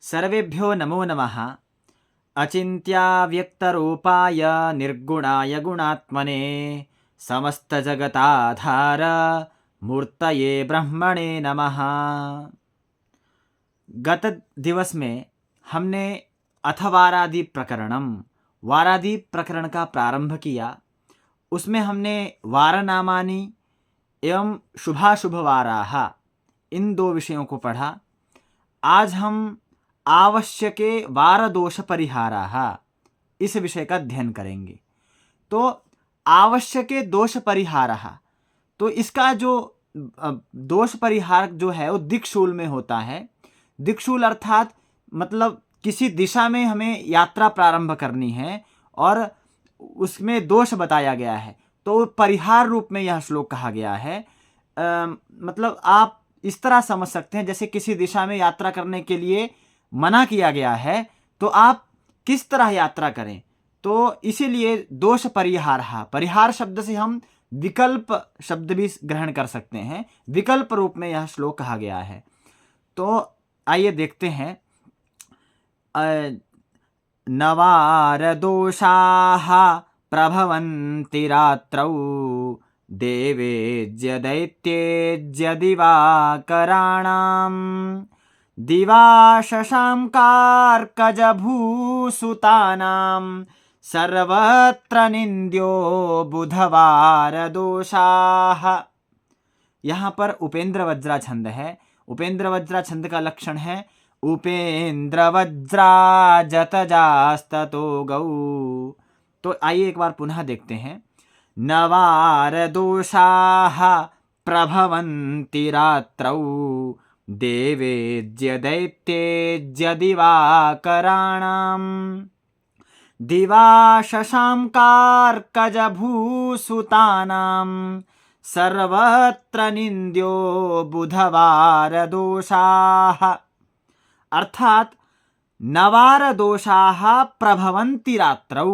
सर्वेभ्यो नमो नमः। अचिन्त्याव्यक्तरूपाय निर्गुणाय गुणात्मने समस्तजगताधार मूर्तये ब्रह्मणे नमः। गत दिवस में हमने अथवारादि वारादि प्रकरण का प्रारंभ किया। उसमें हमने वारनामानि एवं शुभाशुभ वाराः इन दो विषयों को पढ़ा। आज हम आवश्यके वार दोष परिहाराः इस विषय का अध्ययन करेंगे। तो आवश्यके दोष परिहारः, तो इसका जो दोष परिहार जो है वो दिक्शूल में होता है। दिक्शूल अर्थात मतलब किसी दिशा में हमें यात्रा प्रारंभ करनी है और उसमें दोष बताया गया है, तो परिहार रूप में यह श्लोक कहा गया है। मतलब आप इस तरह समझ सकते हैं, जैसे किसी दिशा में यात्रा करने के लिए मना किया गया है तो आप किस तरह यात्रा करें। तो इसीलिए दोष परिहार शब्द से हम विकल्प शब्द भी ग्रहण कर सकते हैं। विकल्प रूप में यह श्लोक कहा गया है। तो आइए देखते हैं। नवार दोषाः प्रभवन्ति रात्रौ देवेज्य दैत्येज्य दिवाकराणां दिवा शशांकार्कज भूसुतानां सर्वत्र निंद्यो बुधवार दोषाः। यहाँ पर उपेंद्र वज्रा छंद है। उपेंद्र वज्रा छंद का लक्षण है उपेंद्र वज्राजतजास्ततो गौ। तो आइए एक बार पुनः देखते हैं। नवार दोषाः प्रभवन्ति रात्रौ देवेज्य दैत्येज्य दिवाकराणां दिवा शशांकार्कज भूसुतानां सर्वत्र निंद्यो बुधवार दोषाः। अर्थात नवार दोषाः प्रभवन्ति रात्रौ।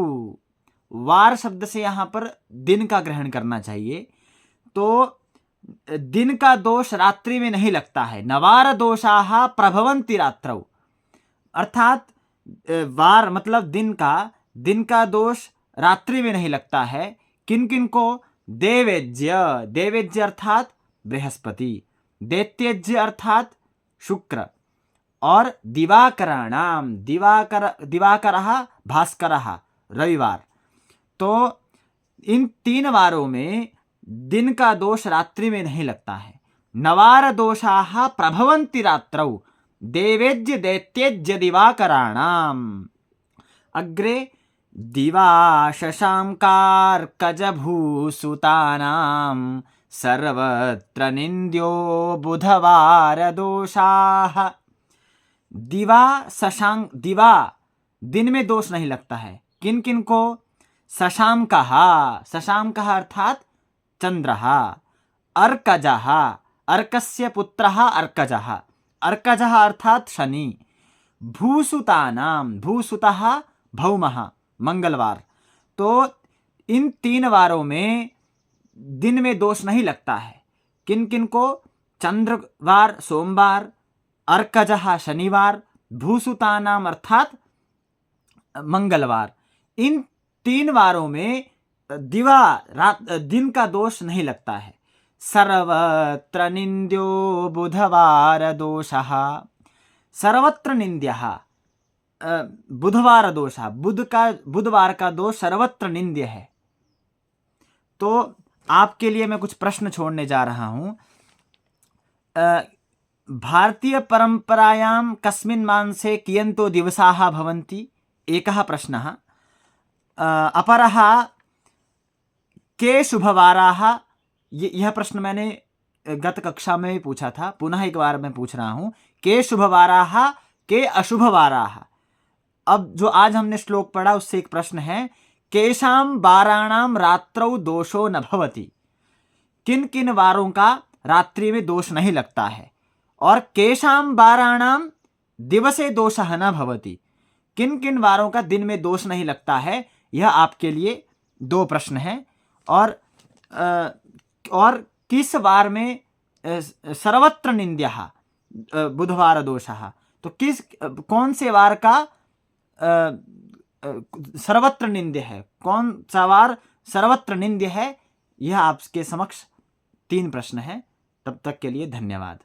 वार शब्द से यहाँ पर दिन का ग्रहण करना चाहिए। तो दिन का दोष रात्रि में नहीं लगता है। नवार दोषाः प्रभवन्ति रात्रौ अर्थात वार मतलब दिन का दोष रात्रि में नहीं लगता है। किन किन को? देवेज्य अर्थात बृहस्पति, दैत्येज्य अर्थात शुक्र और दिवाकराणाम दिवाकरः भास्करः रविवार। तो इन तीन वारों में दिन का दोष रात्रि में नहीं लगता है। नवार दोषाः प्रभवन्ति रात्रौ देवेज्य दैत्येज्य दिवाकराणाम। अग्रे दिवा शशांकार्कज भूसुतानां सर्वत्र निंद्यो बुधवार दोषाः। दिवा दिन में दोष नहीं लगता है। किन किन को? शशांकः अर्थात चंद्रः, अर्कजः अर्कस्य पुत्रः अर्कजः अर्थात शनि, भूसुतः भौमः मंगलवार। तो इन तीन वारों में दिन में दोष नहीं लगता है। किन किन को? चंद्रवार सोमवार, अर्कजः शनिवार, भूसुतानाम अर्थात मंगलवार। इन तीन वारों में दिन का दोष नहीं लगता है। सर्वत्र निंद्यो बुधवार दोषः। सर्वत्र निंद्यः बुधवार दोषः, बुधवार का दोष सर्वत्र निंद्य है। तो आपके लिए मैं कुछ प्रश्न छोड़ने जा रहा हूं। भारतीय परंपरायां कस्मिन् मासे कियन्तो दिवसाः भवन्ति? एकः प्रश्नः। अपरः के शुभवाराः? यह प्रश्न मैंने गत कक्षा में भी पूछा था, पुनः एक बार मैं पूछ रहा हूं। के शुभवाराः के अशुभवाराः? अब जो आज हमने श्लोक पढ़ा उससे एक प्रश्न है, केषां वाराणां रात्रौ दोषो न भवति। किन किन वारों का रात्रि में दोष नहीं लगता है। और केषां वाराणां दिवसे दोषः न भवति। किन किन वारों का दिन में दोष नहीं लगता है। यह आपके लिए दो प्रश्न हैं। और किस वार में सर्वत्र निंद्यः बुधवार दोषः। तो कौन से वार का सर्वत्र निंद्य है, कौन सा वार सर्वत्र निंद्य है, यह आपके समक्ष 3 प्रश्न है। तब तक के लिए धन्यवाद।